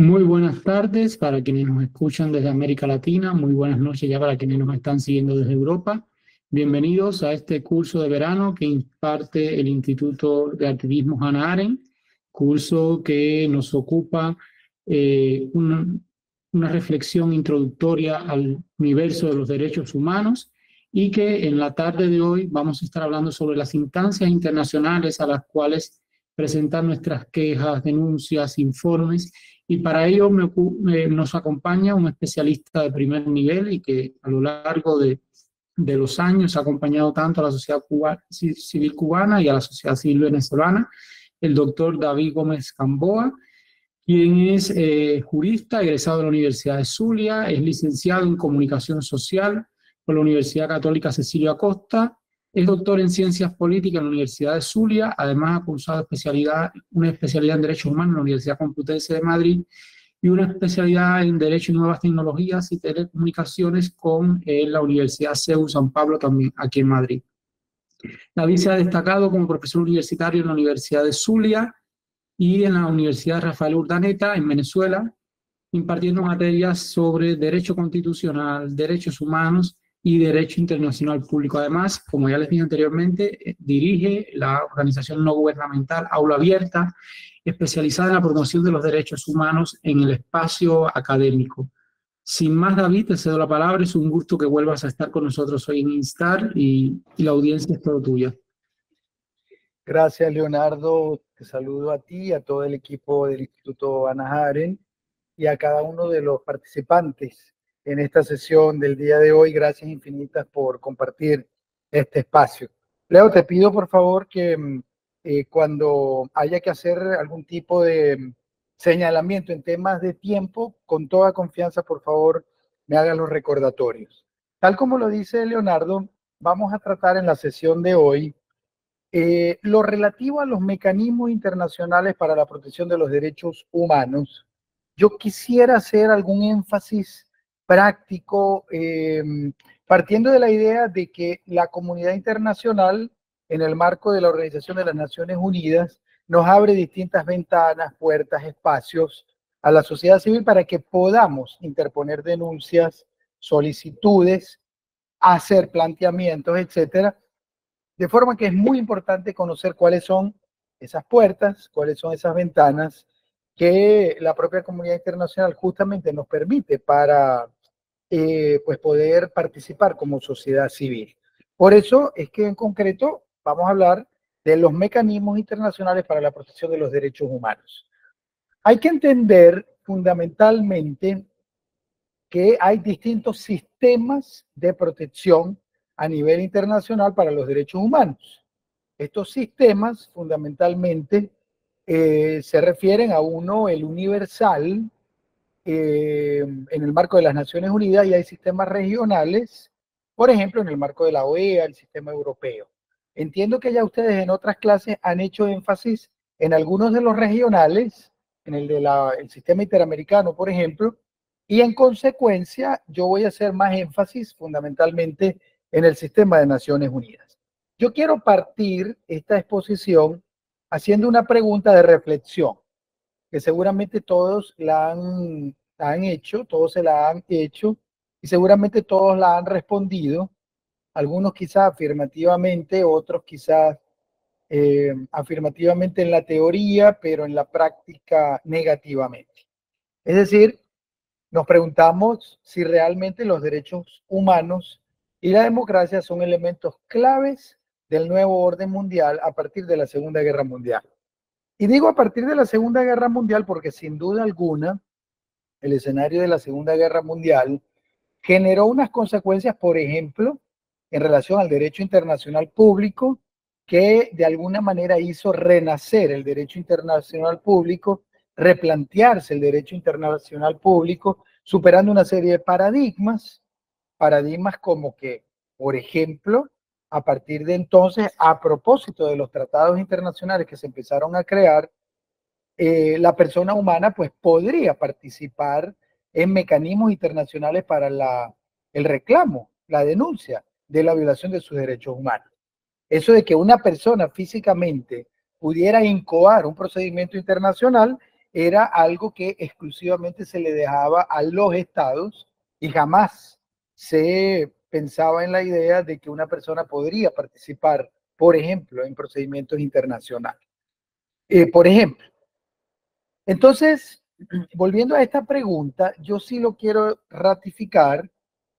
Muy buenas tardes para quienes nos escuchan desde América Latina, muy buenas noches ya para quienes nos están siguiendo desde Europa. Bienvenidos a este curso de verano que imparte el Instituto de Activismo Hannah Arendt, curso que nos ocupa una reflexión introductoria al universo de los derechos humanos y que en la tarde de hoy vamos a estar hablando sobre las instancias internacionales a las cuales presentar nuestras quejas, denuncias, informes. Y para ello nos acompaña un especialista de primer nivel y que a lo largo de los años ha acompañado tanto a la sociedad civil cubana y a la sociedad civil venezolana, el doctor David Gómez Gamboa, quien es jurista, egresado de la Universidad de Zulia, es licenciado en Comunicación Social por la Universidad Católica Cecilio Acosta, es doctor en Ciencias Políticas en la Universidad de Zulia, además ha cursado una especialidad en Derechos Humanos en la Universidad Complutense de Madrid y una especialidad en Derecho y Nuevas Tecnologías y Telecomunicaciones con la Universidad CEU San Pablo, también aquí en Madrid. David se ha destacado como profesor universitario en la Universidad de Zulia y en la Universidad Rafael Urdaneta, en Venezuela, impartiendo materias sobre derecho constitucional, derechos humanos y derecho internacional público. Además, como ya les dije anteriormente, dirige la organización no gubernamental Aula Abierta, especializada en la promoción de los derechos humanos en el espacio académico. Sin más, David, te cedo la palabra. Es un gusto que vuelvas a estar con nosotros hoy en Instar y la audiencia es todo tuya. Gracias, Leonardo. Te saludo a ti, a todo el equipo del Instituto Hannah Arendt y a cada uno de los participantes en esta sesión del día de hoy. Gracias infinitas por compartir este espacio. Leo, te pido por favor que cuando haya que hacer algún tipo de señalamiento en temas de tiempo, con toda confianza, por favor, me hagan los recordatorios. Tal como lo dice Leonardo, vamos a tratar en la sesión de hoy lo relativo a los mecanismos internacionales para la protección de los derechos humanos. Yo quisiera hacer algún énfasis práctico, partiendo de la idea de que la comunidad internacional, en el marco de la Organización de las Naciones Unidas, nos abre distintas ventanas, puertas, espacios a la sociedad civil para que podamos interponer denuncias, solicitudes, hacer planteamientos, etcétera. De forma que es muy importante conocer cuáles son esas puertas, cuáles son esas ventanas que la propia comunidad internacional justamente nos permite para pues poder participar como sociedad civil. Por eso es que en concreto vamos a hablar de los mecanismos internacionales para la protección de los derechos humanos. Hay que entender fundamentalmente que hay distintos sistemas de protección a nivel internacional para los derechos humanos. Estos sistemas fundamentalmente se refieren a uno, el universal, en el marco de las Naciones Unidas, y hay sistemas regionales, por ejemplo, en el marco de la OEA, el sistema europeo. Entiendo que ya ustedes en otras clases han hecho énfasis en algunos de los regionales, en el de el sistema interamericano, por ejemplo, y en consecuencia yo voy a hacer más énfasis fundamentalmente en el sistema de Naciones Unidas. Yo quiero partir esta exposición haciendo una pregunta de reflexión, que seguramente todos la han hecho, todos se la han hecho, y seguramente todos la han respondido, algunos quizás afirmativamente, otros quizás afirmativamente en la teoría, pero en la práctica negativamente. Es decir, nos preguntamos si realmente los derechos humanos y la democracia son elementos claves del nuevo orden mundial a partir de la Segunda Guerra Mundial. Y digo a partir de la Segunda Guerra Mundial porque sin duda alguna el escenario de la Segunda Guerra Mundial generó unas consecuencias, por ejemplo, en relación al derecho internacional público, que de alguna manera hizo renacer el derecho internacional público, replantearse el derecho internacional público, superando una serie de paradigmas como que, por ejemplo, a partir de entonces, a propósito de los tratados internacionales que se empezaron a crear, la persona humana pues podría participar en mecanismos internacionales para el reclamo, la denuncia de la violación de sus derechos humanos. Eso de que una persona físicamente pudiera incoar un procedimiento internacional era algo que exclusivamente se le dejaba a los estados y jamás se pensaba en la idea de que una persona podría participar, por ejemplo, en procedimientos internacionales. Por ejemplo, entonces, volviendo a esta pregunta, yo sí lo quiero ratificar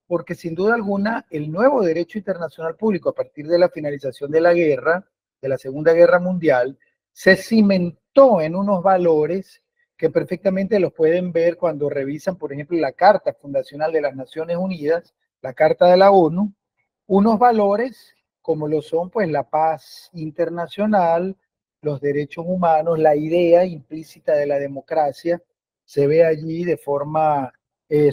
porque sin duda alguna el nuevo derecho internacional público a partir de la finalización de la guerra, de la Segunda Guerra Mundial, se cimentó en unos valores que perfectamente los pueden ver cuando revisan, por ejemplo, la Carta Fundacional de las Naciones Unidas, la Carta de la ONU, unos valores como lo son pues la paz internacional, los derechos humanos, la idea implícita de la democracia se ve allí de forma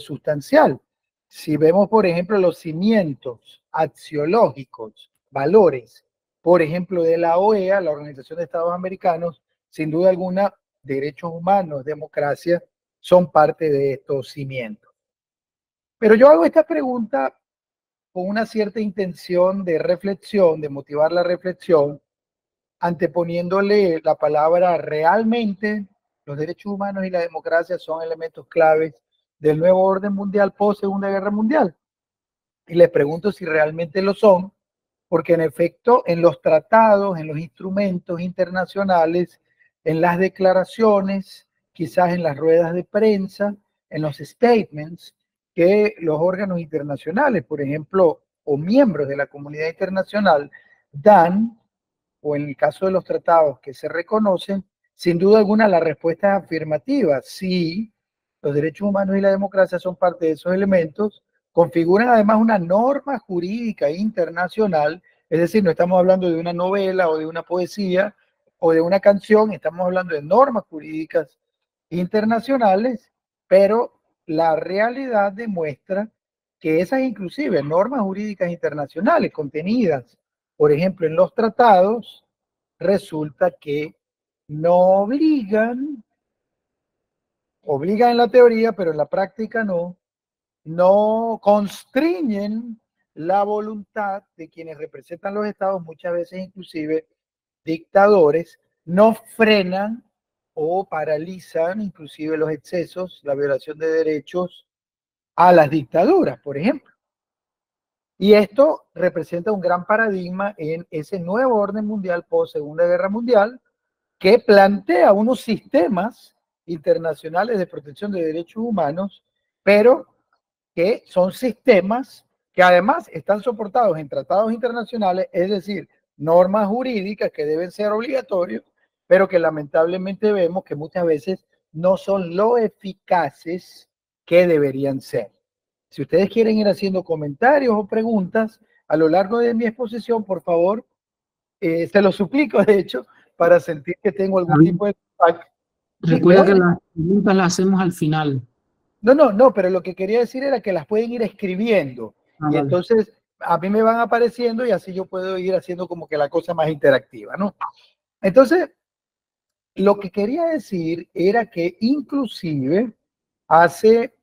sustancial. Si vemos, por ejemplo, los cimientos axiológicos, valores, por ejemplo, de la OEA, la Organización de Estados Americanos, sin duda alguna, derechos humanos, democracia, son parte de estos cimientos. Pero yo hago esta pregunta con una cierta intención de reflexión, de motivar la reflexión, anteponiéndole la palabra realmente. Los derechos humanos y la democracia son elementos claves del nuevo orden mundial post Segunda Guerra Mundial. Y les pregunto si realmente lo son, porque en efecto en los tratados, en los instrumentos internacionales, en las declaraciones, quizás en las ruedas de prensa, en los statements que los órganos internacionales, por ejemplo, o miembros de la comunidad internacional dan, o en el caso de los tratados que se reconocen, sin duda alguna la respuesta es afirmativa. Sí, los derechos humanos y la democracia son parte de esos elementos, configuran además una norma jurídica internacional, es decir, no estamos hablando de una novela o de una poesía o de una canción, estamos hablando de normas jurídicas internacionales, pero la realidad demuestra que esas inclusive normas jurídicas internacionales contenidas, por ejemplo, en los tratados, resulta que no obligan en la teoría, pero en la práctica no constriñen la voluntad de quienes representan los estados, muchas veces inclusive dictadores, no frenan o paralizan inclusive los excesos, la violación de derechos a las dictaduras, por ejemplo. Y esto representa un gran paradigma en ese nuevo orden mundial post Segunda Guerra Mundial que plantea unos sistemas internacionales de protección de derechos humanos, pero que son sistemas que además están soportados en tratados internacionales, es decir, normas jurídicas que deben ser obligatorios, pero que lamentablemente vemos que muchas veces no son lo eficaces que deberían ser. Si ustedes quieren ir haciendo comentarios o preguntas a lo largo de mi exposición, por favor, se lo suplico, de hecho, para sentir que tengo algún tipo de feedback. Recuerda que las preguntas las hacemos al final. No, pero lo que quería decir era que las pueden ir escribiendo y Vale. entonces a mí me van apareciendo y así yo puedo ir haciendo como que la cosa más interactiva, ¿no? Entonces, lo que quería decir era que inclusive hace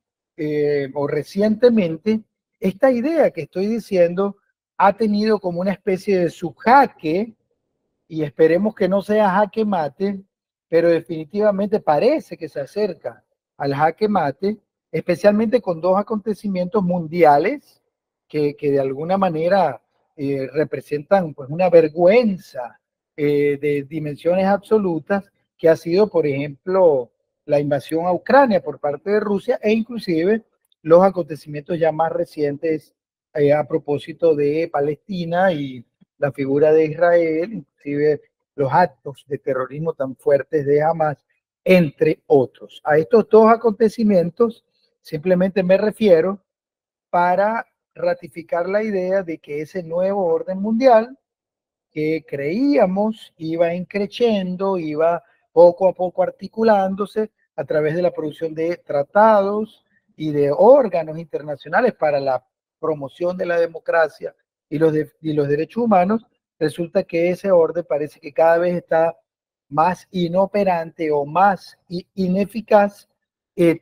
o recientemente esta idea que estoy diciendo ha tenido como una especie de subjaque y esperemos que no sea jaque mate, pero definitivamente parece que se acerca al jaque mate, especialmente con dos acontecimientos mundiales que de alguna manera representan pues una vergüenza de dimensiones absolutas, que ha sido, por ejemplo, la invasión a Ucrania por parte de Rusia e inclusive los acontecimientos ya más recientes a propósito de Palestina y la figura de Israel, inclusive los actos de terrorismo tan fuertes de Hamas, entre otros. A estos dos acontecimientos simplemente me refiero para ratificar la idea de que ese nuevo orden mundial que creíamos iba creciendo, iba poco a poco articulándose a través de la producción de tratados, y de órganos internacionales para la promoción de la democracia y los derechos humanos, resulta que ese orden parece que cada vez está más inoperante o más ineficaz,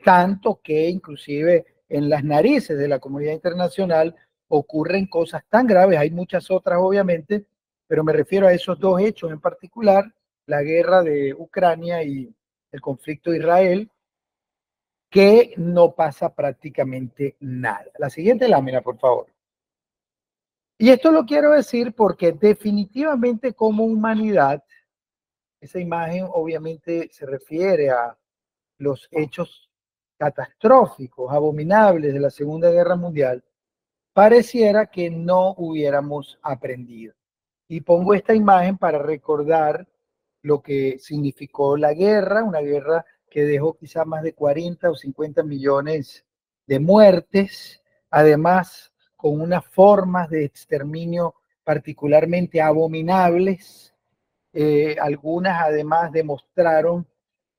tanto que inclusive en las narices de la comunidad internacional ocurren cosas tan graves. Hay muchas otras, obviamente, pero me refiero a esos dos hechos en particular, la guerra de Ucrania y el conflicto de Israel, que no pasa prácticamente nada. La siguiente lámina, por favor. Y esto lo quiero decir porque definitivamente como humanidad, esa imagen obviamente se refiere a los hechos catastróficos, abominables de la Segunda Guerra Mundial, pareciera que no hubiéramos aprendido. Y pongo esta imagen para recordar lo que significó la guerra, una guerra que dejó quizá más de 40 o 50 millones de muertes, además con unas formas de exterminio particularmente abominables. Algunas además demostraron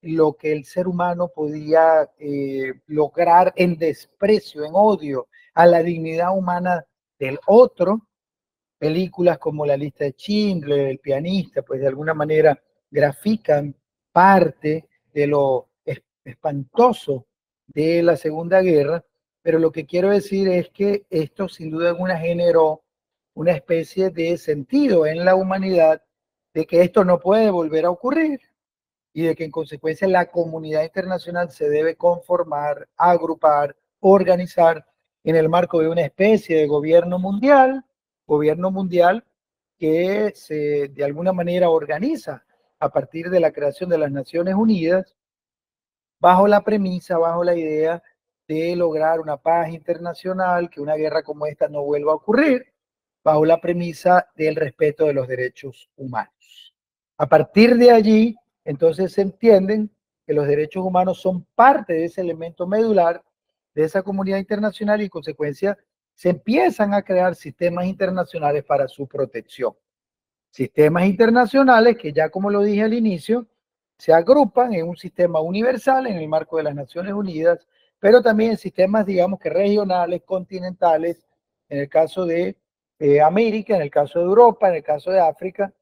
lo que el ser humano podía lograr en desprecio, en odio a la dignidad humana del otro. Películas como La lista de Schindler, El pianista, pues de alguna manera grafican parte de lo espantoso de la Segunda Guerra, pero lo que quiero decir es que esto sin duda alguna generó una especie de sentido en la humanidad de que esto no puede volver a ocurrir y de que en consecuencia la comunidad internacional se debe conformar, agrupar, organizar en el marco de una especie de gobierno mundial que se de alguna manera organiza a partir de la creación de las Naciones Unidas bajo la premisa, bajo la idea de lograr una paz internacional, que una guerra como esta no vuelva a ocurrir, bajo la premisa del respeto de los derechos humanos. A partir de allí, entonces se entienden que los derechos humanos son parte de ese elemento medular de esa comunidad internacional y en consecuencia se empiezan a crear sistemas internacionales para su protección. Sistemas internacionales que ya como lo dije al inicio, se agrupan en un sistema universal en el marco de las Naciones Unidas, pero también en sistemas, digamos que regionales, continentales, en el caso de América, en el caso de Europa, en el caso de África.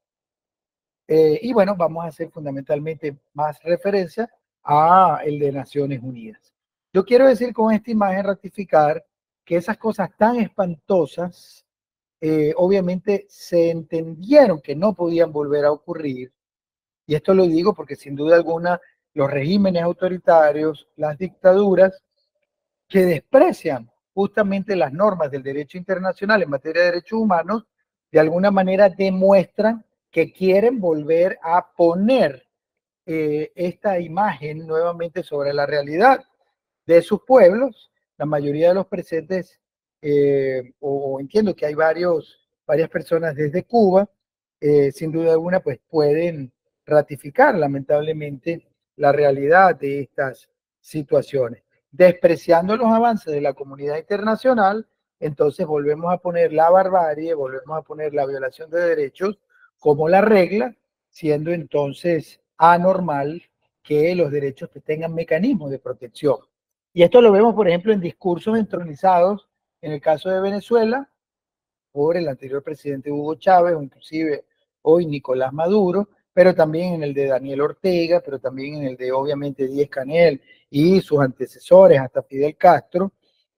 Y bueno, vamos a hacer fundamentalmente más referencia a el de Naciones Unidas. Yo quiero decir con esta imagen ratificar que esas cosas tan espantosas obviamente se entendieron que no podían volver a ocurrir. Y esto lo digo porque sin duda alguna los regímenes autoritarios, las dictaduras que desprecian justamente las normas del derecho internacional en materia de derechos humanos, de alguna manera demuestran que quieren volver a poner esta imagen nuevamente sobre la realidad de sus pueblos. La mayoría de los presentes, o entiendo que hay varias personas desde Cuba, sin duda alguna, pues pueden ratificar lamentablemente la realidad de estas situaciones. Despreciando los avances de la comunidad internacional, entonces volvemos a poner la barbarie, volvemos a poner la violación de derechos como la regla, siendo entonces anormal que los derechos tengan mecanismos de protección. Y esto lo vemos, por ejemplo, en discursos entronizados, en el caso de Venezuela, por el anterior presidente Hugo Chávez, o inclusive hoy Nicolás Maduro, pero también en el de Daniel Ortega, pero también en el de obviamente Díaz-Canel y sus antecesores hasta Fidel Castro,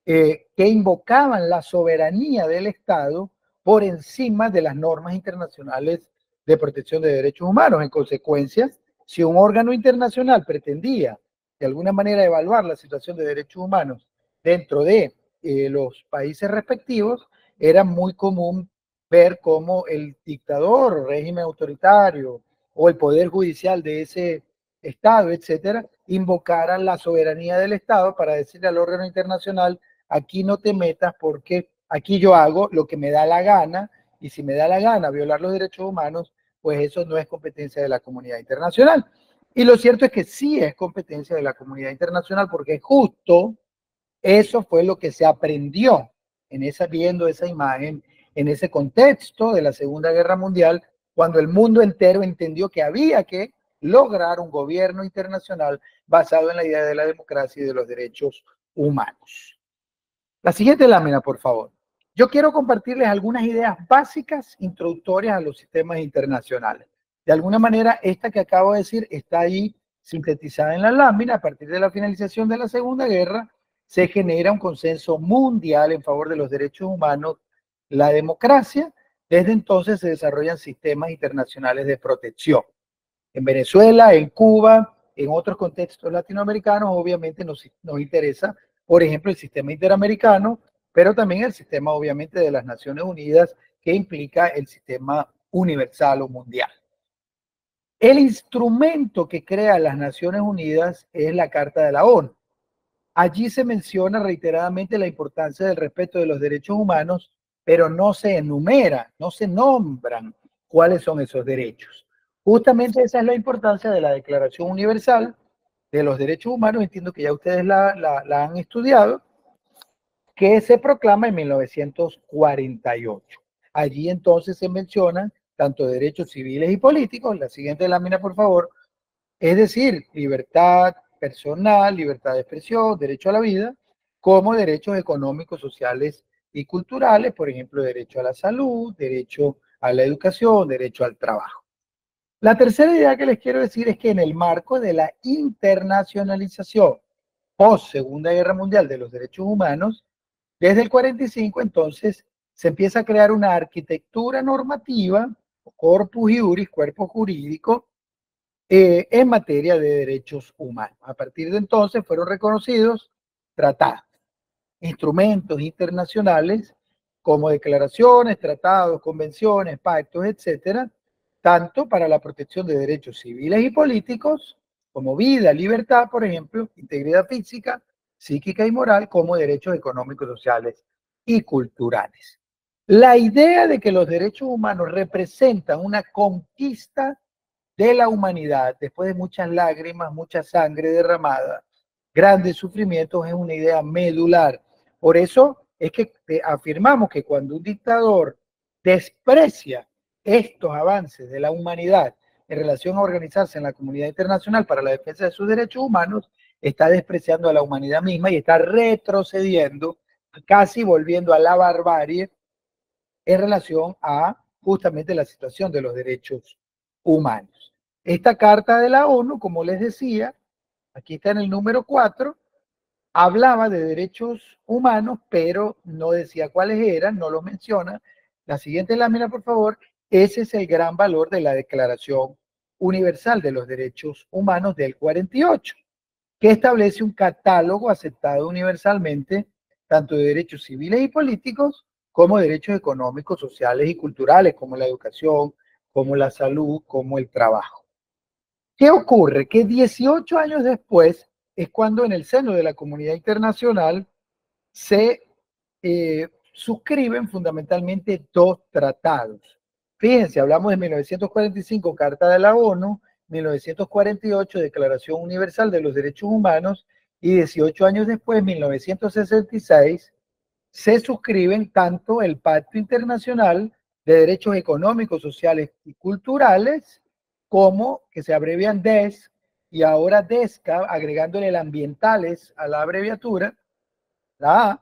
que invocaban la soberanía del Estado por encima de las normas internacionales de protección de derechos humanos. En consecuencia, si un órgano internacional pretendía de alguna manera evaluar la situación de derechos humanos dentro de los países respectivos, era muy común ver cómo el dictador o régimen autoritario o el poder judicial de ese Estado, etcétera, invocaran la soberanía del Estado para decirle al órgano internacional, aquí no te metas porque aquí yo hago lo que me da la gana y si me da la gana violar los derechos humanos, pues eso no es competencia de la comunidad internacional. Y lo cierto es que sí es competencia de la comunidad internacional porque justo eso fue lo que se aprendió viendo esa imagen, en ese contexto de la Segunda Guerra Mundial, cuando el mundo entero entendió que había que lograr un gobierno internacional basado en la idea de la democracia y de los derechos humanos. La siguiente lámina, por favor. Yo quiero compartirles algunas ideas básicas introductorias a los sistemas internacionales. De alguna manera, esta que acabo de decir está ahí sintetizada en la lámina. A partir de la finalización de la Segunda Guerra, se genera un consenso mundial en favor de los derechos humanos, la democracia. Desde entonces se desarrollan sistemas internacionales de protección. En Venezuela, en Cuba, en otros contextos latinoamericanos, obviamente nos interesa, por ejemplo, el sistema interamericano, pero también el sistema, obviamente, de las Naciones Unidas, que implica el sistema universal o mundial. El instrumento que crea las Naciones Unidas es la Carta de la ONU. Allí se menciona reiteradamente la importancia del respeto de los derechos humanos, pero no se enumera, no se nombran cuáles son esos derechos. Justamente esa es la importancia de la Declaración Universal de los Derechos Humanos, entiendo que ya ustedes la han estudiado, que se proclama en 1948. Allí entonces se mencionan tanto derechos civiles y políticos, la siguiente lámina por favor, es decir, libertad personal, libertad de expresión, derecho a la vida, como derechos económicos, sociales y culturales, por ejemplo, derecho a la salud, derecho a la educación, derecho al trabajo. La tercera idea que les quiero decir es que en el marco de la internacionalización post Segunda Guerra Mundial de los derechos humanos, desde el 45 entonces se empieza a crear una arquitectura normativa, corpus iuris, cuerpo jurídico, en materia de derechos humanos. A partir de entonces fueron reconocidos tratados, instrumentos internacionales como declaraciones, tratados, convenciones, pactos, etcétera, tanto para la protección de derechos civiles y políticos, como vida, libertad, por ejemplo, integridad física, psíquica y moral, como derechos económicos, sociales y culturales. La idea de que los derechos humanos representan una conquista de la humanidad, después de muchas lágrimas, mucha sangre derramada, grandes sufrimientos, es una idea medular. Por eso es que afirmamos que cuando un dictador desprecia estos avances de la humanidad en relación a organizarse en la comunidad internacional para la defensa de sus derechos humanos, está despreciando a la humanidad misma y está retrocediendo, casi volviendo a la barbarie en relación a justamente la situación de los derechos humanos. Esta carta de la ONU, como les decía, aquí está en el número 4, hablaba de derechos humanos, pero no decía cuáles eran, no los menciona. La siguiente lámina, por favor. Ese es el gran valor de la Declaración Universal de los Derechos Humanos del 48, que establece un catálogo aceptado universalmente, tanto de derechos civiles y políticos, como derechos económicos, sociales y culturales, como la educación, como la salud, como el trabajo. ¿Qué ocurre? Que 18 años después es cuando en el seno de la comunidad internacional se suscriben fundamentalmente dos tratados. Fíjense, hablamos de 1945, Carta de la ONU, 1948, Declaración Universal de los Derechos Humanos, y 18 años después, 1966, se suscriben tanto el Pacto Internacional de Derechos Económicos, Sociales y Culturales, como que se abrevian DES, y ahora DESCA, agregándole el ambientales a la abreviatura, la A,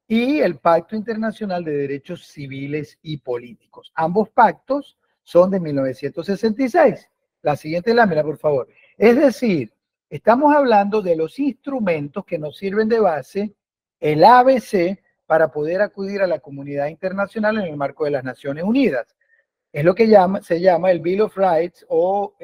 y el Pacto Internacional de Derechos Civiles y Políticos. Ambos pactos son de 1966. La siguiente lámina, por favor. Es decir, estamos hablando de los instrumentos que nos sirven de base, el ABC, para poder acudir a la comunidad internacional en el marco de las Naciones Unidas. Es lo que se llama el Bill of Rights o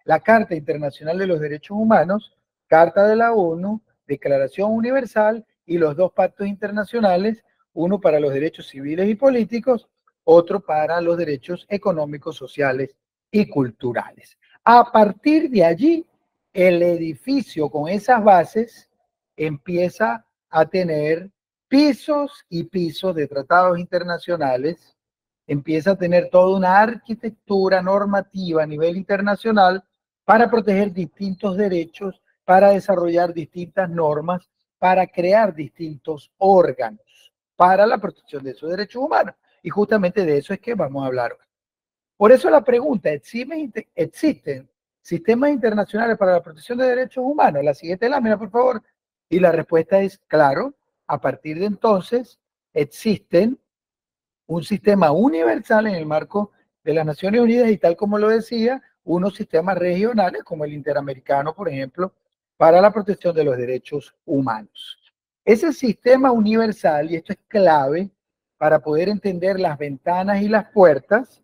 la Carta Internacional de los Derechos Humanos, Carta de la ONU, Declaración Universal y los dos pactos internacionales, uno para los derechos civiles y políticos, otro para los derechos económicos, sociales y culturales. A partir de allí, el edificio con esas bases empieza a tener pisos y pisos de tratados internacionales, empieza a tener toda una arquitectura normativa a nivel internacional para proteger distintos derechos, para desarrollar distintas normas, para crear distintos órganos para la protección de esos derechos humanos. Y justamente de eso es que vamos a hablar hoy. Por eso la pregunta, ¿existen sistemas internacionales para la protección de derechos humanos? La siguiente lámina, por favor. Y la respuesta es, claro, a partir de entonces existen un sistema universal en el marco de las Naciones Unidas y tal como lo decía, unos sistemas regionales como el interamericano, por ejemplo, para la protección de los derechos humanos. Ese sistema universal, y esto es clave para poder entender las ventanas y las puertas,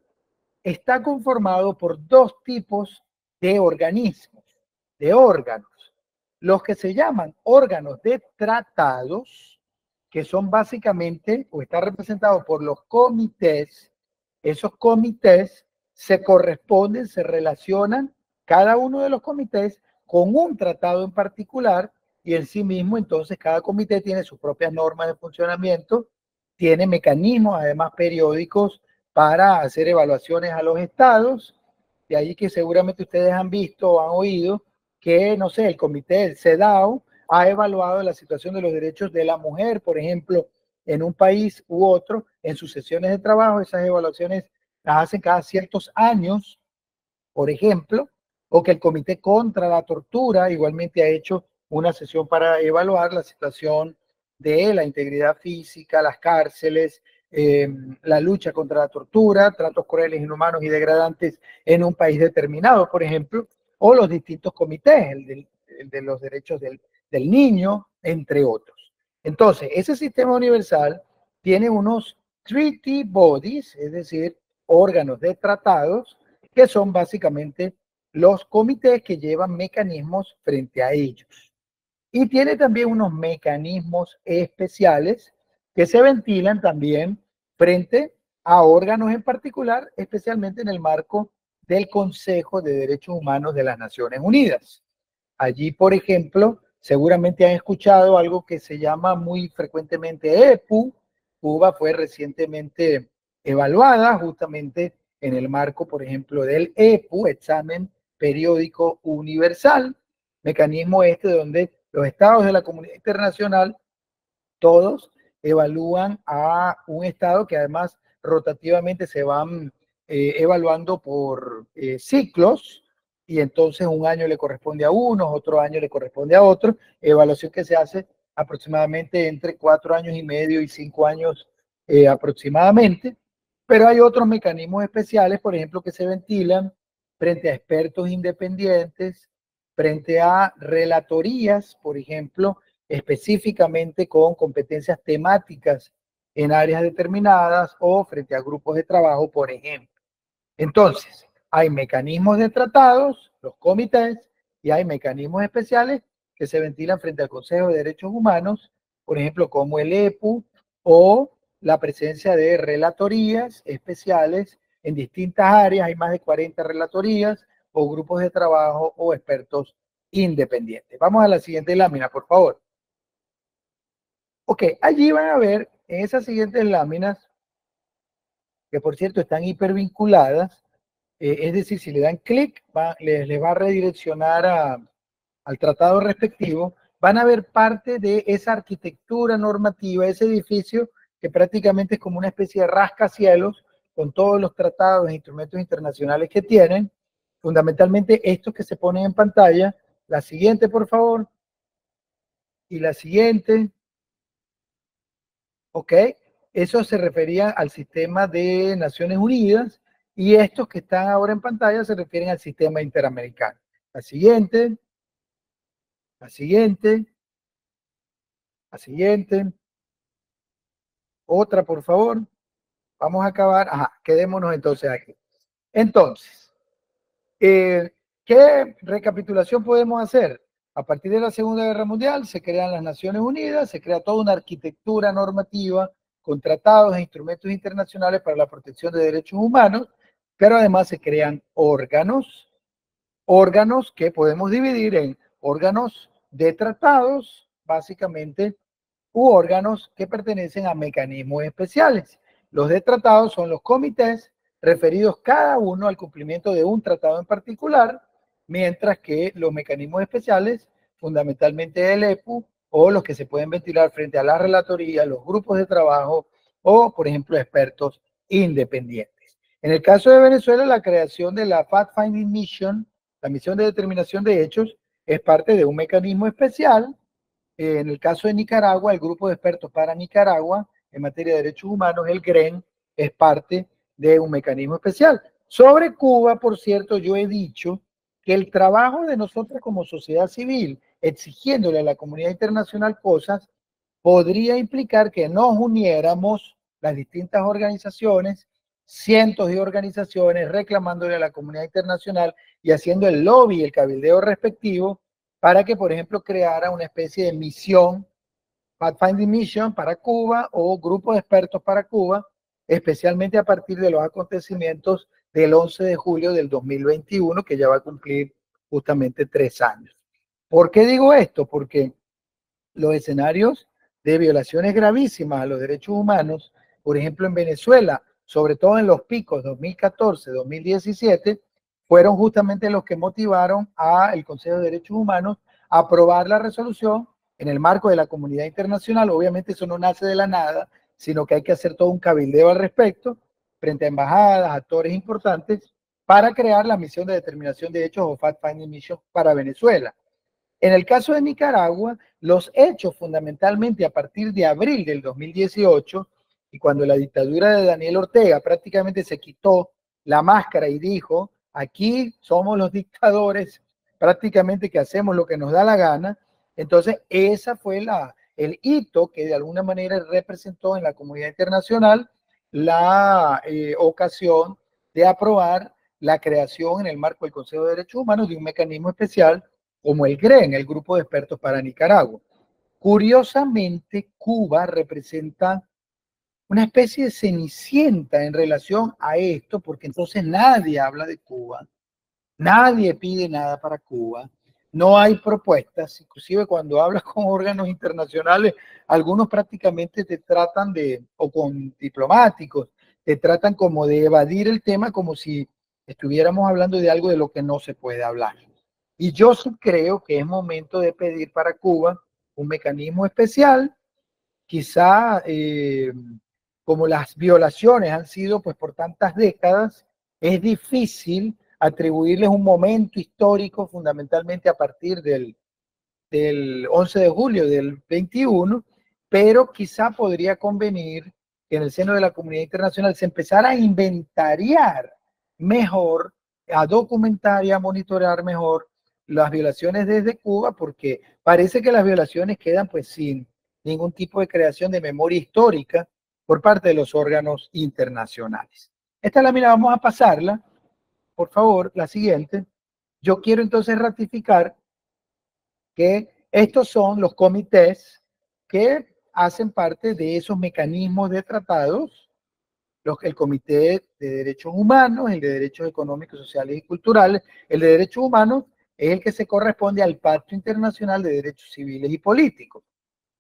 está conformado por dos tipos de organismos, de órganos. Los que se llaman órganos de tratados, que son básicamente, o está representado por los comités. Esos comités se corresponden, se relacionan, cada uno de los comités con un tratado en particular, y en sí mismo, entonces, cada comité tiene sus propias normas de funcionamiento, tiene mecanismos, además, periódicos para hacer evaluaciones a los estados, de ahí que seguramente ustedes han visto o han oído que, no sé, el comité del CEDAW ha evaluado la situación de los derechos de la mujer, por ejemplo, en un país u otro, en sus sesiones de trabajo. Esas evaluaciones las hacen cada ciertos años, por ejemplo, o que el Comité contra la Tortura igualmente ha hecho una sesión para evaluar la situación de la integridad física, las cárceles, la lucha contra la tortura, tratos crueles, inhumanos y degradantes en un país determinado, por ejemplo, o los distintos comités, el de los derechos del niño, entre otros. Entonces, ese sistema universal tiene unos treaty bodies, es decir, órganos de tratados, que son básicamente los comités que llevan mecanismos frente a ellos. Y tiene también unos mecanismos especiales que se ventilan también frente a órganos en particular, especialmente en el marco del Consejo de Derechos Humanos de las Naciones Unidas. Allí, por ejemplo, seguramente han escuchado algo que se llama muy frecuentemente EPU. Cuba fue recientemente evaluada justamente en el marco, por ejemplo, del EPU, Examen Periódico Universal, mecanismo este donde los estados de la comunidad internacional, todos evalúan a un estado que además rotativamente se van evaluando por ciclos, y entonces un año le corresponde a unos, otro año le corresponde a otros, evaluación que se hace aproximadamente entre 4 años y medio y 5 años aproximadamente. Pero hay otros mecanismos especiales, por ejemplo, que se ventilan frente a expertos independientes, frente a relatorías, por ejemplo, específicamente con competencias temáticas en áreas determinadas o frente a grupos de trabajo, por ejemplo. Entonces, hay mecanismos de tratados, los comités, y hay mecanismos especiales que se ventilan frente al Consejo de Derechos Humanos, por ejemplo, como el EPU o la presencia de relatorías especiales en distintas áreas. Hay más de 40 relatorías o grupos de trabajo o expertos independientes. Vamos a la siguiente lámina, por favor. Ok, allí van a ver en esas siguientes láminas, que por cierto están hipervinculadas, es decir, si le dan clic, les va a redireccionar al tratado respectivo. Van a ver parte de esa arquitectura normativa, ese edificio que prácticamente es como una especie de rascacielos con todos los tratados e instrumentos internacionales que tienen, fundamentalmente estos que se ponen en pantalla. La siguiente, por favor. Y la siguiente. ¿Ok? Eso se refería al sistema de Naciones Unidas, y estos que están ahora en pantalla se refieren al sistema interamericano. La siguiente, la siguiente, la siguiente. Otra, por favor. Vamos a acabar. Ajá, quedémonos entonces aquí. Entonces, ¿qué recapitulación podemos hacer? A partir de la Segunda Guerra Mundial se crean las Naciones Unidas, se crea toda una arquitectura normativa con tratados e instrumentos internacionales para la protección de derechos humanos, pero además se crean órganos que podemos dividir en órganos de tratados, básicamente, u órganos que pertenecen a mecanismos especiales. Los de tratados son los comités referidos cada uno al cumplimiento de un tratado en particular, mientras que los mecanismos especiales, fundamentalmente el EPU, o los que se pueden ventilar frente a la relatoría, los grupos de trabajo o, por ejemplo, expertos independientes. En el caso de Venezuela, la creación de la Fact-Finding Mission, la misión de determinación de hechos, es parte de un mecanismo especial En el caso de Nicaragua, el Grupo de Expertos para Nicaragua en materia de derechos humanos, el GREN, es parte de un mecanismo especial. Sobre Cuba, por cierto, yo he dicho que el trabajo de nosotros como sociedad civil, exigiéndole a la comunidad internacional cosas, podría implicar que nos uniéramos las distintas organizaciones, cientos de organizaciones, reclamándole a la comunidad internacional y haciendo el lobby y el cabildeo respectivo para que, por ejemplo, creara una especie de misión, Pathfinding Mission para Cuba o grupo de expertos para Cuba, especialmente a partir de los acontecimientos del 11 de julio del 2021, que ya va a cumplir justamente 3 años. ¿Por qué digo esto? Porque los escenarios de violaciones gravísimas a los derechos humanos, por ejemplo en Venezuela, sobre todo en los picos 2014, 2017, fueron justamente los que motivaron al Consejo de Derechos Humanos a aprobar la resolución en el marco de la comunidad internacional. Obviamente eso no nace de la nada, sino que hay que hacer todo un cabildeo al respecto, frente a embajadas, actores importantes, para crear la misión de determinación de hechos o Fact-Finding Mission para Venezuela. En el caso de Nicaragua, los hechos fundamentalmente a partir de abril del 2018, y cuando la dictadura de Daniel Ortega prácticamente se quitó la máscara y dijo, aquí somos los dictadores, prácticamente que hacemos lo que nos da la gana, entonces esa fue el hito que de alguna manera representó en la comunidad internacional la ocasión de aprobar la creación en el marco del Consejo de Derechos Humanos de un mecanismo especial como el GREN, el Grupo de Expertos para Nicaragua. Curiosamente, Cuba representa una especie de cenicienta en relación a esto, porque entonces nadie habla de Cuba, nadie pide nada para Cuba, no hay propuestas, inclusive cuando hablas con órganos internacionales, algunos prácticamente te tratan de, o con diplomáticos, te tratan como de evadir el tema como si estuviéramos hablando de algo de lo que no se puede hablar. Y yo sí creo que es momento de pedir para Cuba un mecanismo especial, quizá como las violaciones han sido pues por tantas décadas, es difícil atribuirles un momento histórico fundamentalmente a partir del 11 de julio del 21, pero quizá podría convenir que en el seno de la comunidad internacional se empezara a inventariar mejor, a documentar y a monitorear mejor las violaciones desde Cuba, porque parece que las violaciones quedan pues sin ningún tipo de creación de memoria histórica por parte de los órganos internacionales. Esta lámina vamos a pasarla, por favor, la siguiente. Yo quiero entonces ratificar que estos son los comités que hacen parte de esos mecanismos de tratados, el Comité de Derechos Humanos, el de Derechos Económicos, Sociales y Culturales. El de Derechos Humanos es el que se corresponde al Pacto Internacional de Derechos Civiles y Políticos.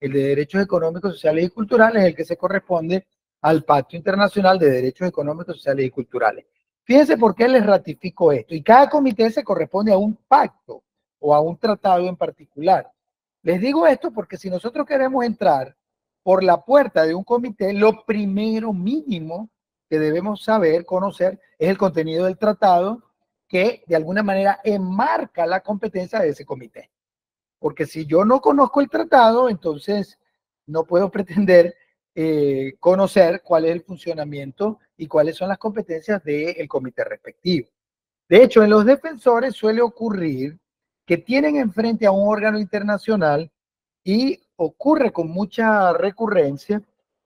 El de Derechos Económicos, Sociales y Culturales es el que se corresponde al Pacto Internacional de Derechos Económicos, Sociales y Culturales. Fíjense por qué les ratifico esto. Y cada comité se corresponde a un pacto o a un tratado en particular. Les digo esto porque si nosotros queremos entrar por la puerta de un comité, lo primero mínimo que debemos saber, conocer, es el contenido del tratado que de alguna manera enmarca la competencia de ese comité. Porque si yo no conozco el tratado, entonces no puedo pretender conocer cuál es el funcionamiento y cuáles son las competencias del comité respectivo. De hecho, en los defensores suele ocurrir que tienen enfrente a un órgano internacional y ocurre con mucha recurrencia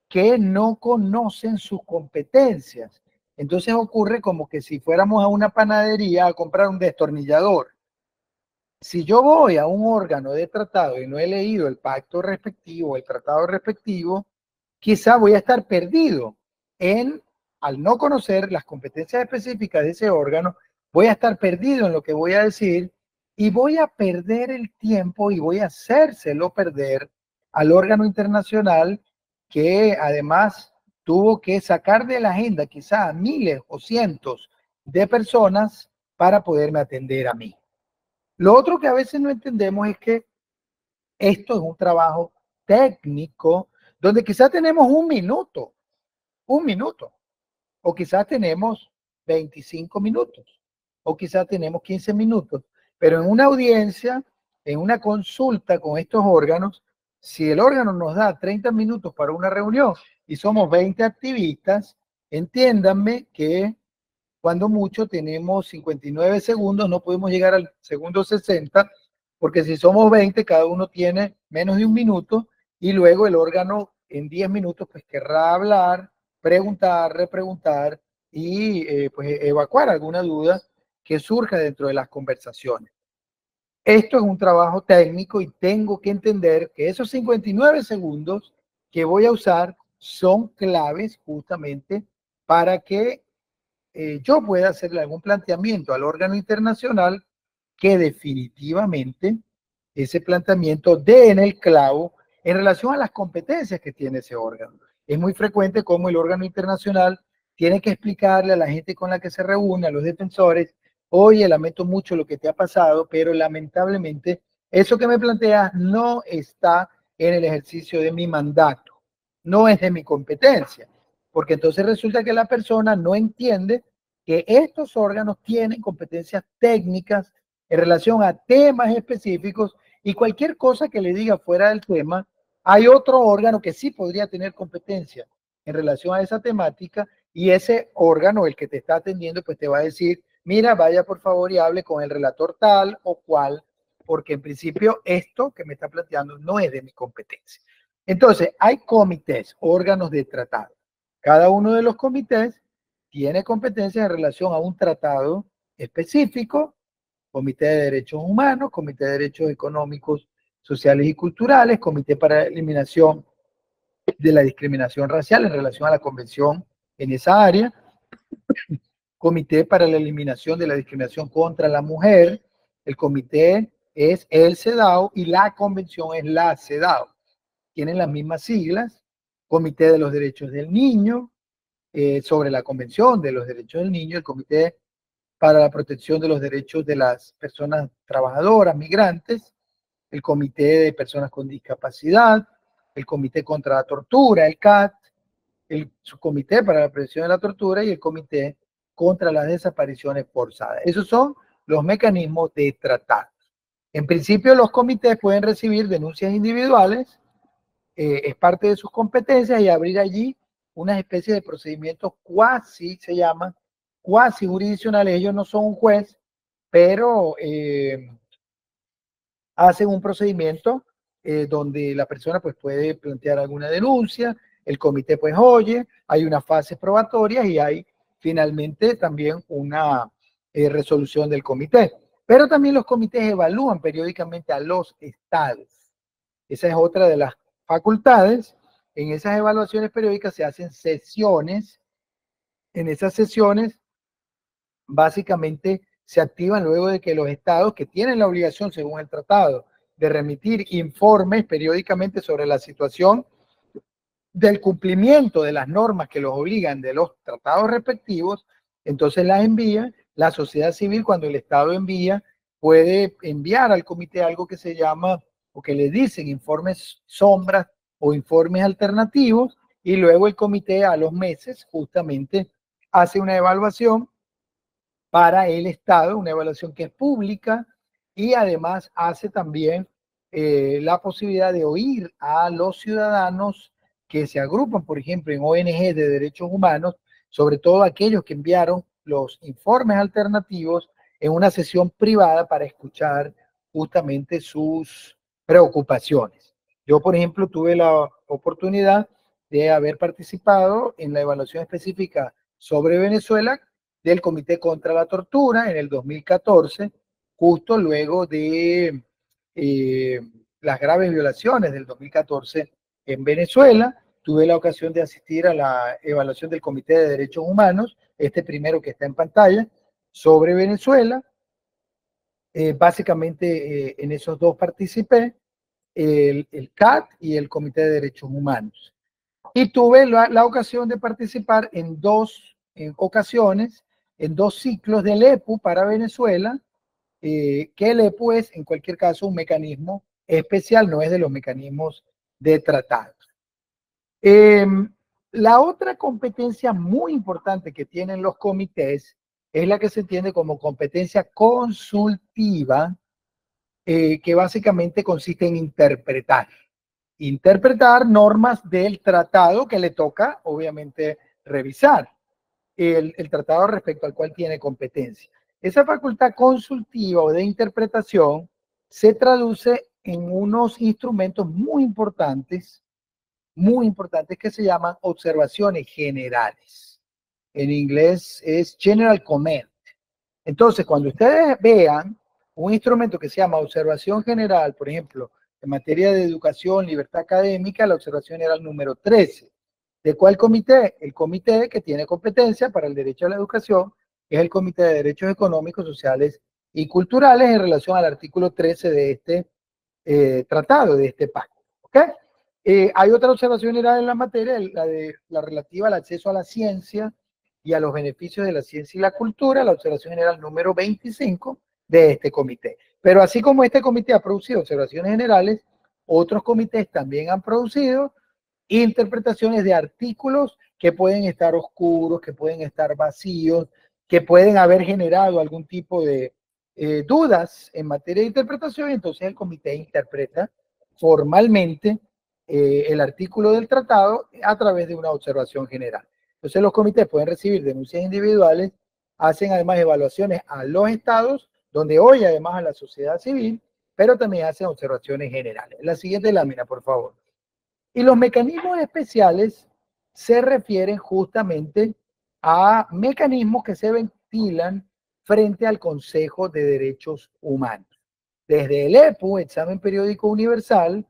que no conocen sus competencias. Entonces ocurre como que si fuéramos a una panadería a comprar un destornillador. Si yo voy a un órgano de tratado y no he leído el pacto respectivo, el tratado respectivo, quizá voy a estar perdido al no conocer las competencias específicas de ese órgano, voy a estar perdido en lo que voy a decir y voy a perder el tiempo y voy a hacérselo perder al órgano internacional que además tuvo que sacar de la agenda quizá a miles o cientos de personas para poderme atender a mí. Lo otro que a veces no entendemos es que esto es un trabajo técnico donde quizás tenemos un minuto, o quizás tenemos 25 minutos, o quizás tenemos 15 minutos, pero en una audiencia, en una consulta con estos órganos, si el órgano nos da 30 minutos para una reunión y somos 20 activistas, entiéndanme que cuando mucho tenemos 59 segundos, no podemos llegar al segundo 60, porque si somos 20, cada uno tiene menos de un minuto y luego el órgano en 10 minutos pues querrá hablar, preguntar, repreguntar y pues evacuar alguna duda que surja dentro de las conversaciones. Esto es un trabajo técnico y tengo que entender que esos 59 segundos que voy a usar son claves justamente para que yo pueda hacerle algún planteamiento al órgano internacional que definitivamente ese planteamiento dé en el clavo en relación a las competencias que tiene ese órgano. Es muy frecuente como el órgano internacional tiene que explicarle a la gente con la que se reúne, a los defensores, oye, lamento mucho lo que te ha pasado, pero lamentablemente eso que me planteas no está en el ejercicio de mi mandato, no es de mi competencia, porque entonces resulta que la persona no entiende que estos órganos tienen competencias técnicas en relación a temas específicos y cualquier cosa que le diga fuera del tema, hay otro órgano que sí podría tener competencia en relación a esa temática y ese órgano, el que te está atendiendo, pues te va a decir, mira, vaya por favor y hable con el relator tal o cual, porque en principio esto que me está planteando no es de mi competencia. Entonces, hay comités, órganos de tratado. Cada uno de los comités tiene competencia en relación a un tratado específico, Comité de Derechos Humanos, Comité de Derechos Económicos, Sociales y Culturales, Comité para la Eliminación de la Discriminación Racial en relación a la Convención en esa área, Comité para la Eliminación de la Discriminación contra la Mujer, el comité es el CEDAW y la convención es la CEDAW. Tienen las mismas siglas, Comité de los Derechos del Niño, sobre la Convención de los Derechos del Niño, el Comité para la Protección de los Derechos de las Personas Trabajadoras, Migrantes, el Comité de Personas con Discapacidad, el Comité contra la Tortura, el CAT, el Subcomité para la Prevención de la Tortura y el Comité contra las Desapariciones Forzadas. Esos son los mecanismos de tratado. En principio, los comités pueden recibir denuncias individuales, es parte de sus competencias y abrir allí una especie de procedimientos cuasi, se llaman, cuasi jurisdiccionales. Ellos no son un juez, pero hacen un procedimiento donde la persona pues puede plantear alguna denuncia, el comité pues oye, hay unas fases probatorias y hay finalmente también una resolución del comité. Pero también los comités evalúan periódicamente a los estados. Esa es otra de las facultades. En esas evaluaciones periódicas se hacen sesiones. En esas sesiones básicamente se activan luego de que los estados que tienen la obligación, según el tratado, de remitir informes periódicamente sobre la situación del cumplimiento de las normas que los obligan de los tratados respectivos, entonces las envían. La sociedad civil, cuando el estado envía, puede enviar al comité algo que se llama, o que le dicen informes sombras o informes alternativos, y luego el comité a los meses justamente hace una evaluación para el Estado, una evaluación que es pública y además hace también la posibilidad de oír a los ciudadanos que se agrupan, por ejemplo, en ONG de derechos humanos, sobre todo aquellos que enviaron los informes alternativos en una sesión privada para escuchar justamente sus preocupaciones. Yo, por ejemplo, tuve la oportunidad de haber participado en la evaluación específica sobre Venezuela del Comité contra la Tortura en el 2014, justo luego de las graves violaciones del 2014 en Venezuela. Tuve la ocasión de asistir a la evaluación del Comité de Derechos Humanos, este primero que está en pantalla, sobre Venezuela. Básicamente en esos dos participé, el CAT y el Comité de Derechos Humanos. Y tuve la ocasión de participar en dos ocasiones, en dos ciclos del EPU para Venezuela, que el EPU es en cualquier caso un mecanismo especial, no es de los mecanismos de tratado. La otra competencia muy importante que tienen los comités es la que se entiende como competencia consultiva, que básicamente consiste en interpretar. interpretar normas del tratado que le toca, obviamente, revisar. El tratado respecto al cual tiene competencia. Esa facultad consultiva o de interpretación se traduce en unos instrumentos muy importantes que se llaman observaciones generales. En inglés es General Comment. Entonces, cuando ustedes vean un instrumento que se llama observación general, por ejemplo, en materia de educación, libertad académica, la observación general número 13. ¿De cuál comité? El comité que tiene competencia para el derecho a la educación, que es el Comité de Derechos Económicos, Sociales y Culturales en relación al artículo 13 de este tratado, de este pacto. ¿Ok? Hay otra observación general en la materia, la relativa al acceso a la ciencia y a los beneficios de la ciencia y la cultura, la observación general número 25 de este comité. Pero así como este comité ha producido observaciones generales, otros comités también han producido interpretaciones de artículos que pueden estar oscuros, que pueden estar vacíos, que pueden haber generado algún tipo de dudas en materia de interpretación, y entonces el comité interpreta formalmente el artículo del tratado a través de una observación general. Entonces los comités pueden recibir denuncias individuales, hacen además evaluaciones a los estados, donde hoy además a la sociedad civil, pero también hacen observaciones generales. La siguiente lámina, por favor. Y los mecanismos especiales se refieren justamente a mecanismos que se ventilan frente al Consejo de Derechos Humanos. Desde el EPU, Examen Periódico Universal,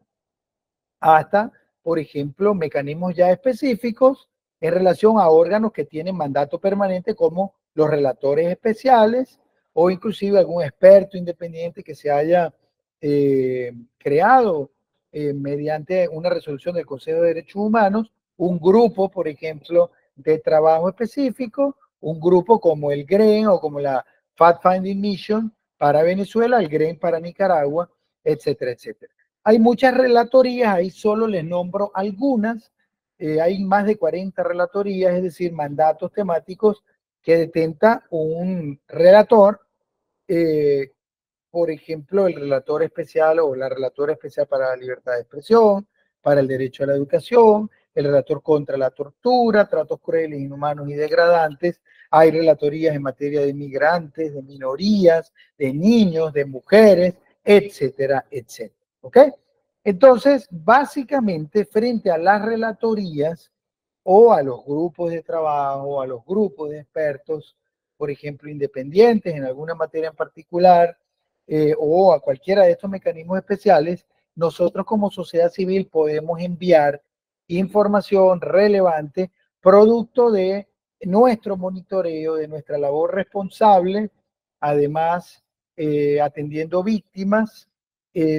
hasta, por ejemplo, mecanismos ya específicos en relación a órganos que tienen mandato permanente como los relatores especiales o inclusive algún experto independiente que se haya creado mediante una resolución del Consejo de Derechos Humanos, un grupo, por ejemplo, de trabajo específico, un grupo como el GREN o como la Fact-Finding Mission para Venezuela, el GREN para Nicaragua, etcétera, etcétera. Hay muchas relatorías, ahí solo les nombro algunas. Hay más de 40 relatorías, es decir, mandatos temáticos que detenta un relator, por ejemplo, el relator especial o la relatora especial para la libertad de expresión, para el derecho a la educación, el relator contra la tortura, tratos crueles, inhumanos y degradantes. Hay relatorías en materia de migrantes, de minorías, de niños, de mujeres, etcétera, etcétera. ¿Ok? Entonces, básicamente, frente a las relatorías o a los grupos de trabajo, a los grupos de expertos, por ejemplo, independientes en alguna materia en particular, o a cualquiera de estos mecanismos especiales, nosotros como sociedad civil podemos enviar información relevante producto de nuestro monitoreo, de nuestra labor responsable, además atendiendo víctimas,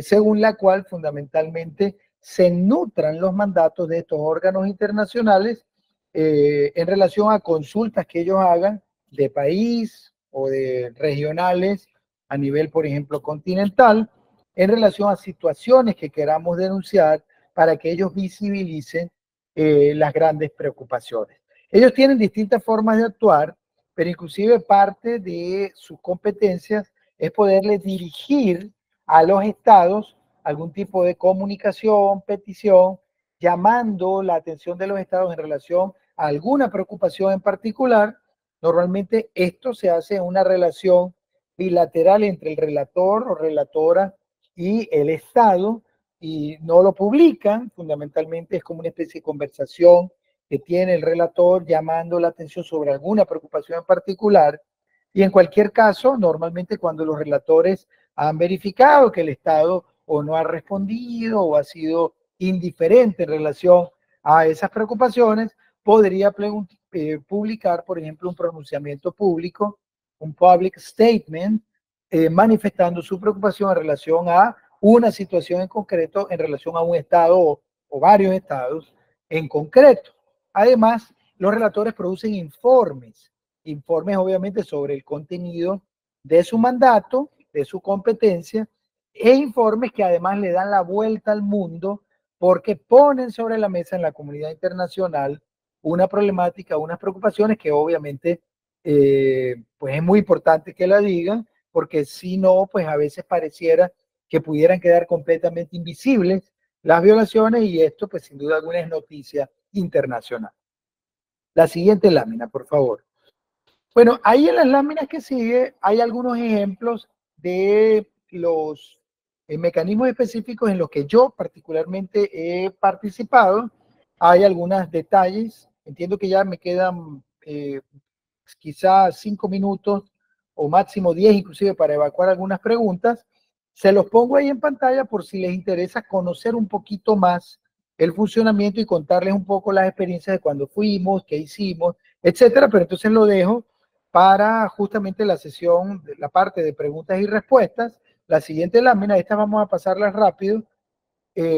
según la cual fundamentalmente se nutran los mandatos de estos órganos internacionales en relación a consultas que ellos hagan de país o de regionales a nivel, por ejemplo, continental, en relación a situaciones que queramos denunciar para que ellos visibilicen las grandes preocupaciones. Ellos tienen distintas formas de actuar, pero inclusive parte de sus competencias es poderles dirigir a los estados algún tipo de comunicación, petición, llamando la atención de los estados en relación a alguna preocupación en particular. Normalmente esto se hace en una relación bilateral entre el relator o relatora y el estado, y no lo publican, fundamentalmente es como una especie de conversación que tiene el relator llamando la atención sobre alguna preocupación en particular, y en cualquier caso, normalmente cuando los relatores han verificado que el Estado o no ha respondido o ha sido indiferente en relación a esas preocupaciones, podría publicar, por ejemplo, un pronunciamiento público, un public statement, manifestando su preocupación en relación a una situación en concreto, en relación a un estado o varios estados en concreto. Además, los relatores producen informes obviamente sobre el contenido de su mandato, de su competencia, e informes que además le dan la vuelta al mundo porque ponen sobre la mesa en la comunidad internacional una problemática, unas preocupaciones que obviamente pues es muy importante que la digan, porque si no, pues a veces pareciera que pudieran quedar completamente invisibles las violaciones, y esto pues sin duda alguna es noticia internacional. La siguiente lámina, por favor. Bueno, ahí en las láminas que sigue hay algunos ejemplos de los mecanismos específicos en los que yo particularmente he participado. Hay algunos detalles. Entiendo que ya me quedan quizás 5 minutos o máximo 10 inclusive para evacuar algunas preguntas. Se los pongo ahí en pantalla por si les interesa conocer un poquito más el funcionamiento y contarles un poco las experiencias de cuando fuimos, qué hicimos, etcétera. Pero entonces lo dejo para justamente la sesión, la parte de preguntas y respuestas. La siguiente lámina, esta vamos a pasarlas rápido.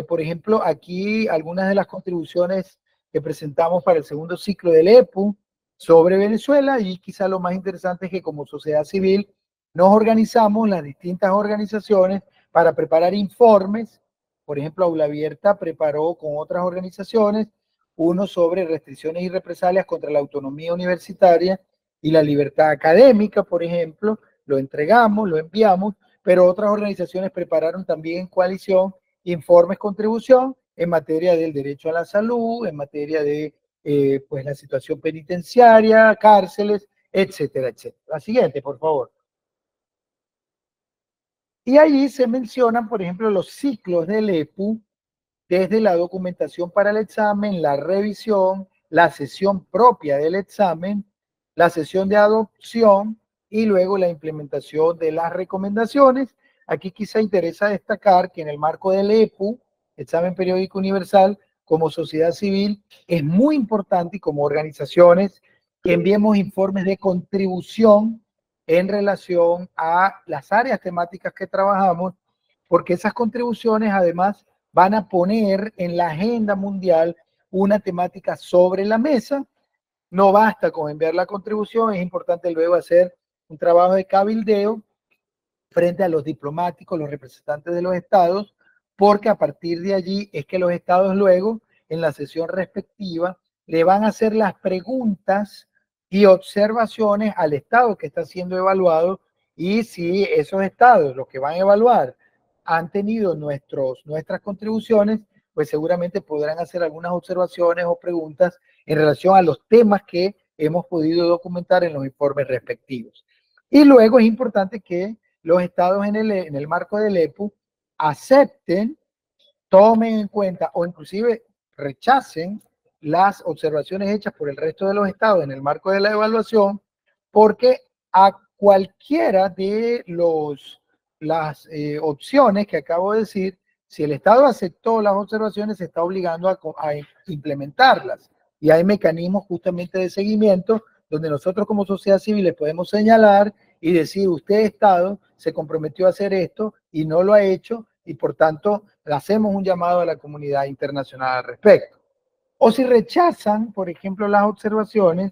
Por ejemplo, aquí algunas de las contribuciones que presentamos para el segundo ciclo del EPU sobre Venezuela, y quizá lo más interesante es que como sociedad civil nos organizamos, las distintas organizaciones, para preparar informes. Por ejemplo, Aula Abierta preparó con otras organizaciones uno sobre restricciones y represalias contra la autonomía universitaria y la libertad académica, por ejemplo. Lo entregamos, lo enviamos, pero otras organizaciones prepararon también en coalición informes contribución en materia del derecho a la salud, en materia de pues la situación penitenciaria, cárceles, etcétera, etcétera. La siguiente, por favor. Y allí se mencionan, por ejemplo, los ciclos del EPU, desde la documentación para el examen, la revisión, la sesión propia del examen, la sesión de adopción y luego la implementación de las recomendaciones. Aquí quizá interesa destacar que en el marco del EPU, Examen Periódico Universal, como sociedad civil, es muy importante, y como organizaciones, que enviemos informes de contribución en relación a las áreas temáticas que trabajamos, porque esas contribuciones además van a poner en la agenda mundial una temática sobre la mesa. No basta con enviar la contribución, es importante luego hacer un trabajo de cabildeo frente a los diplomáticos, los representantes de los estados, porque a partir de allí es que los estados luego, en la sesión respectiva, le van a hacer las preguntas y observaciones al estado que está siendo evaluado, y si esos estados, los que van a evaluar, han tenido nuestras contribuciones, pues seguramente podrán hacer algunas observaciones o preguntas en relación a los temas que hemos podido documentar en los informes respectivos. Y luego es importante que los estados en el marco del EPU acepten, tomen en cuenta o inclusive rechacen las observaciones hechas por el resto de los estados en el marco de la evaluación, porque a cualquiera de las opciones que acabo de decir, si el estado aceptó las observaciones, se está obligando a implementarlas. Y hay mecanismos justamente de seguimiento donde nosotros como sociedad civil les podemos señalar y decir: usted, estado, se comprometió a hacer esto y no lo ha hecho, y por tanto le hacemos un llamado a la comunidad internacional al respecto. O si rechazan, por ejemplo, las observaciones,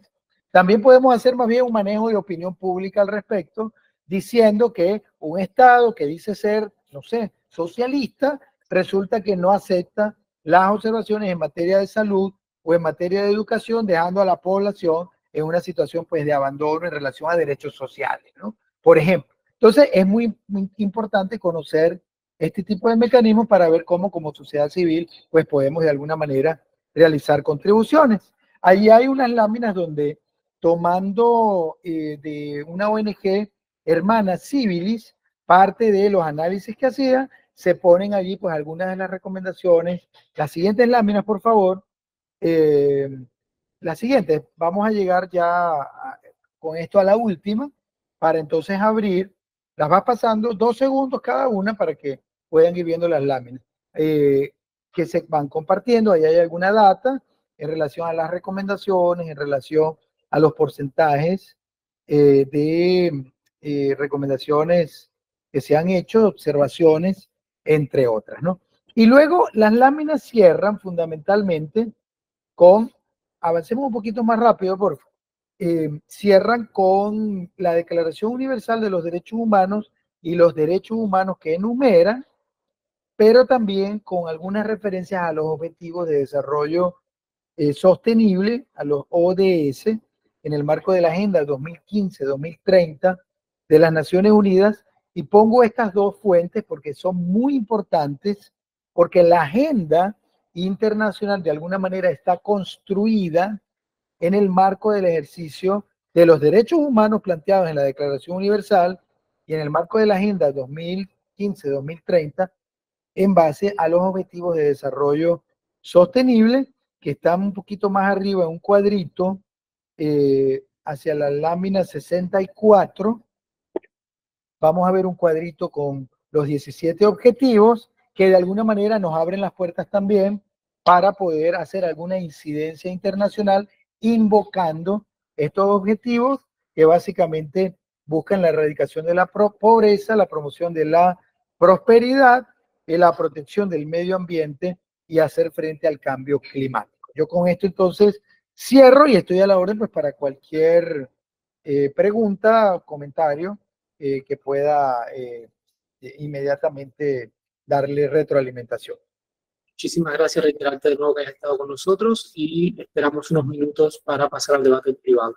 también podemos hacer más bien un manejo de opinión pública al respecto, diciendo que un estado que dice ser, no sé, socialista, resulta que no acepta las observaciones en materia de salud o en materia de educación, dejando a la población en una situación pues de abandono en relación a derechos sociales, ¿no? Por ejemplo. Entonces es muy importante conocer este tipo de mecanismos para ver cómo como sociedad civil pues podemos de alguna manera realizar contribuciones. Ahí hay unas láminas donde, tomando de una ONG hermana, Civilis, parte de los análisis que hacía, se ponen allí pues algunas de las recomendaciones. Las siguientes láminas, por favor. La siguiente, vamos a llegar ya con esto a la última, para entonces abrir. Las vas pasando 2 segundos cada una para que puedan ir viendo las láminas que se van compartiendo. Ahí hay alguna data en relación a las recomendaciones, en relación a los porcentajes de recomendaciones que se han hecho, observaciones, entre otras, ¿no? Y luego las láminas cierran fundamentalmente con, avancemos un poquito más rápido, por favor. Cierran con la Declaración Universal de los Derechos Humanos y los derechos humanos que enumeran, pero también con algunas referencias a los Objetivos de Desarrollo Sostenible, a los ODS, en el marco de la Agenda 2015-2030 de las Naciones Unidas. Y pongo estas dos fuentes porque son muy importantes porque la agenda internacional de alguna manera está construida en el marco del ejercicio de los derechos humanos planteados en la Declaración Universal y en el marco de la Agenda 2015-2030 en base a los objetivos de desarrollo sostenible que están un poquito más arriba en un cuadrito hacia la lámina 64. Vamos a ver un cuadrito con los 17 objetivos que de alguna manera nos abren las puertas también para poder hacer alguna incidencia internacional invocando estos objetivos que básicamente buscan la erradicación de la pobreza, la promoción de la prosperidad, la protección del medio ambiente y hacer frente al cambio climático. Yo con esto entonces cierro y estoy a la orden pues para cualquier pregunta o comentario que pueda inmediatamente darle retroalimentación. Muchísimas gracias, reiterarte de nuevo que hayas estado con nosotros y esperamos unos minutos para pasar al debate privado.